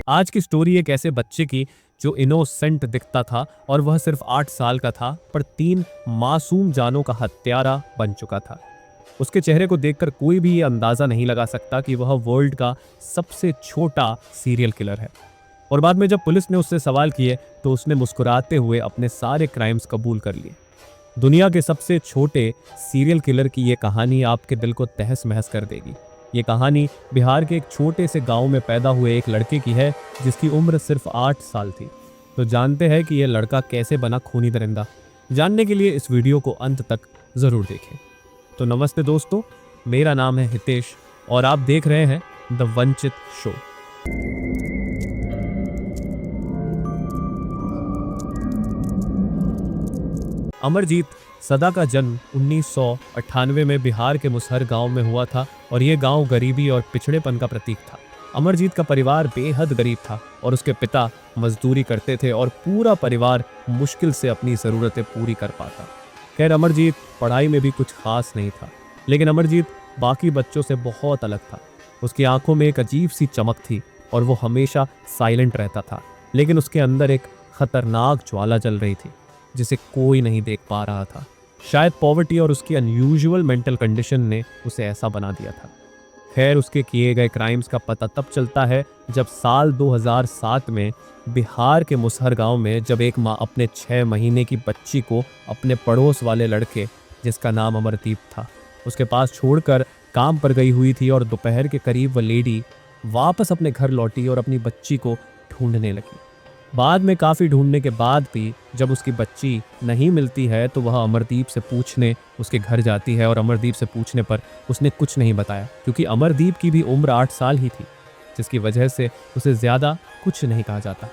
आज की स्टोरी एक ऐसे बच्चे की जो इनोसेंट दिखता था और वह सिर्फ 8 साल का था, पर 3 मासूम जानों का हत्यारा बन चुका था। उसके चेहरे को देखकर कोई भी ये अंदाजा नहीं लगा सकता कि वह वर्ल्ड का सबसे छोटा सीरियल किलर है। और बाद में जब पुलिस ने उससे सवाल किए तो उसने मुस्कुराते हुए अपने सारे क्राइम्स कबूल कर लिए। दुनिया के सबसे छोटे सीरियल किलर की ये कहानी आपके दिल को तहस महस कर देगी। ये कहानी बिहार के एक छोटे से गांव में पैदा हुए एक लड़के की है जिसकी उम्र सिर्फ 8 साल थी। तो जानते हैं कि यह लड़का कैसे बना खूनी दरिंदा। जानने के लिए इस वीडियो को अंत तक ज़रूर देखें। तो नमस्ते दोस्तों, मेरा नाम है हितेश और आप देख रहे हैं द वंचित शो। अमरजीत सदा का जन्म 1998 में बिहार के मुसहर गांव में हुआ था और ये गांव गरीबी और पिछड़ेपन का प्रतीक था। अमरजीत का परिवार बेहद गरीब था और उसके पिता मजदूरी करते थे और पूरा परिवार मुश्किल से अपनी ज़रूरतें पूरी कर पाता। खैर, अमरजीत पढ़ाई में भी कुछ खास नहीं था, लेकिन अमरजीत बाकी बच्चों से बहुत अलग था। उसकी आंखों में एक अजीब सी चमक थी और वो हमेशा साइलेंट रहता था, लेकिन उसके अंदर एक खतरनाक ज्वाला जल रही थी जिसे कोई नहीं देख पा रहा था। शायद पॉवर्टी और उसकी अनयूजुअल मेंटल कंडीशन ने उसे ऐसा बना दिया था। खैर, उसके किए गए क्राइम्स का पता तब चलता है जब साल 2007 में बिहार के मुसहर गांव में जब एक माँ अपने 6 महीने की बच्ची को अपने पड़ोस वाले लड़के, जिसका नाम अमरदीप था, उसके पास छोड़कर काम पर गई हुई थी और दोपहर के करीब वह लेडी वापस अपने घर लौटी और अपनी बच्ची को ढूंढने लगी। बाद में काफ़ी ढूंढने के बाद भी जब उसकी बच्ची नहीं मिलती है तो वह अमरदीप से पूछने उसके घर जाती है और अमरदीप से पूछने पर उसने कुछ नहीं बताया, क्योंकि अमरदीप की भी उम्र 8 साल ही थी, जिसकी वजह से उसे ज़्यादा कुछ नहीं कहा जाता।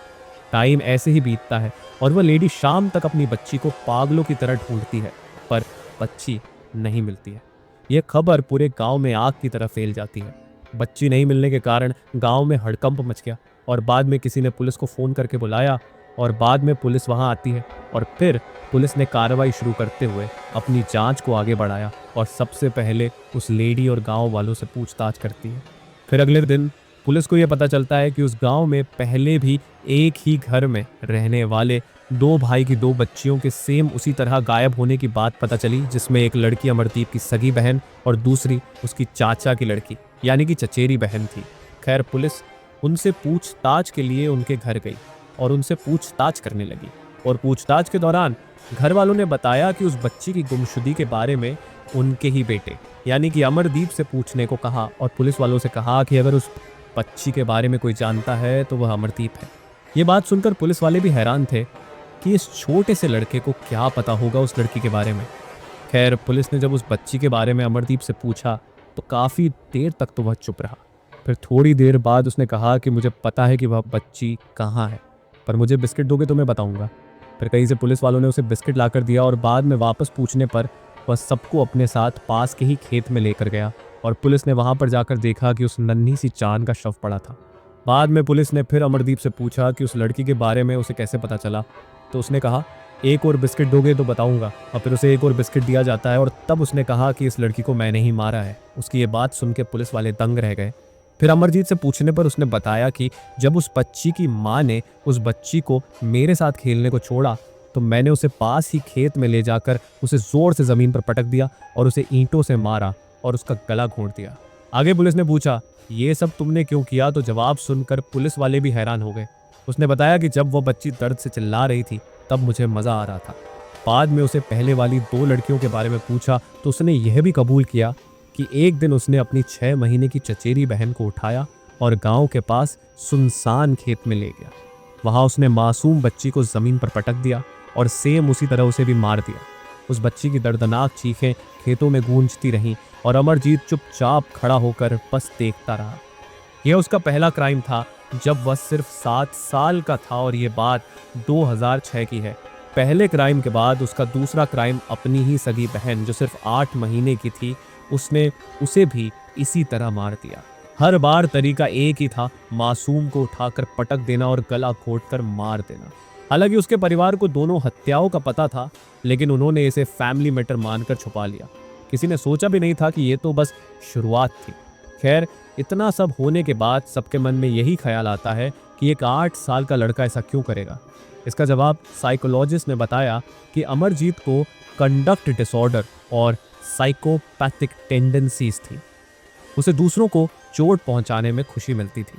टाइम ऐसे ही बीतता है और वह लेडी शाम तक अपनी बच्ची को पागलों की तरह ढूंढती है, पर बच्ची नहीं मिलती है। यह खबर पूरे गाँव में आग की तरह फैल जाती है। बच्ची नहीं मिलने के कारण गाँव में हड़कंप मच गया और बाद में किसी ने पुलिस को फ़ोन करके बुलाया और बाद में पुलिस वहां आती है और फिर पुलिस ने कार्रवाई शुरू करते हुए अपनी जांच को आगे बढ़ाया और सबसे पहले उस लेडी और गांव वालों से पूछताछ करती है। फिर अगले दिन पुलिस को यह पता चलता है कि उस गांव में पहले भी एक ही घर में रहने वाले 2 भाई की 2 बच्चियों के सेम उसी तरह गायब होने की बात पता चली, जिसमें एक लड़की अमरदीप की सगी बहन और दूसरी उसकी चाचा की लड़की यानी कि चचेरी बहन थी। खैर, पुलिस उनसे पूछताछ के लिए उनके घर गई और उनसे पूछताछ करने लगी और पूछताछ के दौरान घर वालों ने बताया कि उस बच्ची की गुमशुदगी के बारे में उनके ही बेटे यानी कि अमरदीप से पूछने को कहा और पुलिस वालों से कहा कि अगर उस बच्ची के बारे में कोई जानता है तो वह अमरदीप है। ये बात सुनकर पुलिस वाले भी हैरान थे कि इस छोटे से लड़के को क्या पता होगा उस लड़की के बारे में। खैर, पुलिस ने जब उस बच्ची के बारे में अमरदीप से पूछा तो काफ़ी देर तक तो वह चुप रहा। फिर थोड़ी देर बाद उसने कहा कि मुझे पता है कि वह बच्ची कहाँ है, पर मुझे बिस्किट दोगे तो मैं बताऊंगा। फिर कहीं से पुलिस वालों ने उसे बिस्किट लाकर दिया और बाद में वापस पूछने पर वह सबको अपने साथ पास के ही खेत में लेकर गया और पुलिस ने वहां पर जाकर देखा कि उस नन्ही सी चांद का शव पड़ा था। बाद में पुलिस ने फिर अमरदीप से पूछा कि उस लड़की के बारे में उसे कैसे पता चला, तो उसने कहा एक और बिस्किट दोगे तो बताऊंगा। और फिर उसे एक और बिस्किट दिया जाता है और तब उसने कहा कि इस लड़की को मैंने ही मारा है। उसकी ये बात सुन के पुलिस वाले दंग रह गए। फिर अमरजीत से पूछने पर उसने बताया कि जब उस बच्ची की माँ ने उस बच्ची को मेरे साथ खेलने को छोड़ा तो मैंने उसे पास ही खेत में ले जाकर उसे जोर से ज़मीन पर पटक दिया और उसे ईंटों से मारा और उसका गला घोंट दिया। आगे पुलिस ने पूछा ये सब तुमने क्यों किया, तो जवाब सुनकर पुलिस वाले भी हैरान हो गए। उसने बताया कि जब वो बच्ची दर्द से चिल्ला रही थी तब मुझे मज़ा आ रहा था। बाद में उसे पहले वाली 2 लड़कियों के बारे में पूछा तो उसने यह भी कबूल किया कि एक दिन उसने अपनी 6 महीने की चचेरी बहन को उठाया और गांव के पास सुनसान खेत में ले गया। वहां उसने मासूम बच्ची को ज़मीन पर पटक दिया और सेम उसी तरह उसे भी मार दिया। उस बच्ची की दर्दनाक चीखें खेतों में गूंजती रहीं और अमरजीत चुपचाप खड़ा होकर बस देखता रहा। यह उसका पहला क्राइम था जब वह सिर्फ 7 साल का था और ये बात 2006 की है। पहले क्राइम के बाद उसका दूसरा क्राइम अपनी ही सगी बहन जो सिर्फ 8 महीने की थी, उसने उसे भी इसी तरह मार दिया। हर बार तरीका एक ही था, मासूम को उठाकर पटक देना और गला घोंटकर मार देना। हालांकि उसके परिवार को दोनों हत्याओं का पता था, लेकिन उन्होंने इसे फैमिली मैटर मानकर छुपा लिया। किसी ने सोचा भी नहीं था कि ये तो बस शुरुआत थी। खैर, इतना सब होने के बाद सबके मन में यही ख्याल आता है कि एक 8 साल का लड़का ऐसा क्यों करेगा। इसका जवाब साइकोलॉजिस्ट ने बताया कि अमरजीत को कंडक्ट डिसऑर्डर और साइकोपैथिक टेंडेंसीज थी। उसे दूसरों को चोट पहुंचाने में खुशी मिलती थी।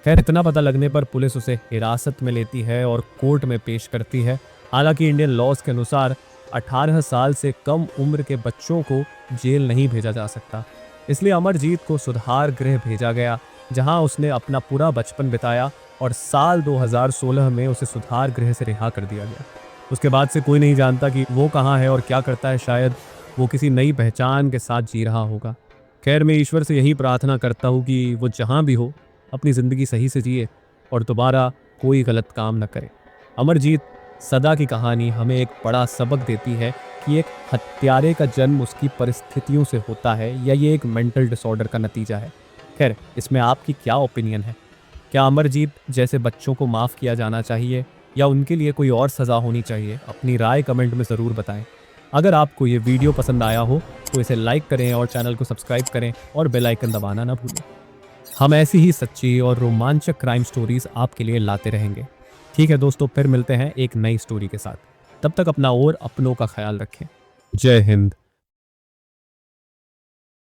खैर, इतना पता लगने पर पुलिस उसे हिरासत में लेती है और कोर्ट में पेश करती है। हालांकि इंडियन लॉज के अनुसार 18 साल से कम उम्र के बच्चों को जेल नहीं भेजा जा सकता, इसलिए अमरजीत को सुधार गृह भेजा गया, जहां उसने अपना पूरा बचपन बिताया और साल 2016 में उसे सुधार गृह से रिहा कर दिया गया। उसके बाद से कोई नहीं जानता कि वो कहाँ है और क्या करता है। शायद वो किसी नई पहचान के साथ जी रहा होगा। खैर, मैं ईश्वर से यही प्रार्थना करता हूँ कि वो जहाँ भी हो अपनी ज़िंदगी सही से जिए और दोबारा कोई गलत काम न करे। अमरजीत सदा की कहानी हमें एक बड़ा सबक देती है कि एक हत्यारे का जन्म उसकी परिस्थितियों से होता है या ये एक मेंटल डिसऑर्डर का नतीजा है। खैर, इसमें आपकी क्या ओपिनियन है? क्या अमरजीत जैसे बच्चों को माफ़ किया जाना चाहिए या उनके लिए कोई और सज़ा होनी चाहिए? अपनी राय कमेंट में ज़रूर बताएं। अगर आपको ये वीडियो पसंद आया हो तो इसे लाइक करें और चैनल को सब्सक्राइब करें और बेल आइकन दबाना ना भूलें। हम ऐसी ही सच्ची और रोमांचक क्राइम स्टोरीज आपके लिए लाते रहेंगे। ठीक है दोस्तों, फिर मिलते हैं एक नई स्टोरी के साथ। तब तक अपना और अपनों का ख्याल रखें। जय हिंद।